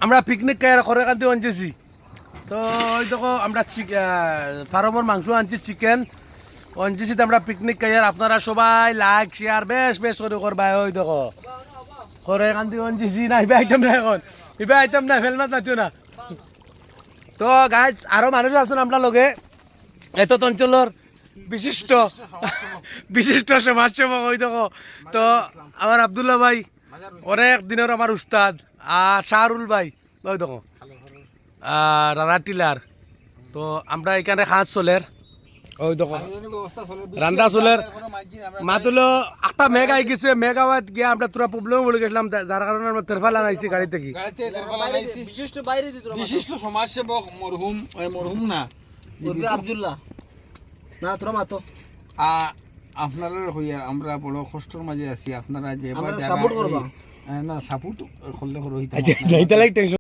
আমরা পিকনিক খাই করে কান্তি আনছি। তো ওই দেখো আমরা ফার্মের মাংস আনছি, চিকেন আনছি। আমরা পিকনিক খাই, আপনারা সবাই লাইক শেয়ার বেশ বেশ করে করবা। ওই দেখো করে কান্তি আনছি না, ইবে আইটেম না, এখন ইবে আইটেম না, ফেলমাত মাতিও না। তো গাইজ আরো মানুষ আছেন আমরা লগে, এত অঞ্চলের বিশিষ্ট বিশিষ্ট সমাজসেবক। ওই দেখো তো আমার আব্দুল্লাহ ভাই, অনেক দিনের আমার উস্তাদ, আর শাহরুল ভাই, ওই দেখো আর রানা টিলার। তো আমরা এখানে খাস চলের, ওই দেখো রান্না চলের মাতুলো একটা মেঘ আই গেছে। মেঘ আওয়াত গিয়ে আমরা তোরা প্রবলেম বলে গেছিলাম, যার কারণে আমরা তেরফাল আনাইছি গাড়ি থেকে। বিশিষ্ট সমাজসেবক মরহুম না আব্দুল্লাহ না তোরা মাতো আপনারা হইয়া আমরা বড় কষ্টর মাঝে আছি। আপনারা যে সাপোর্ট করবা না সাপোর্ট করলে আচ্ছা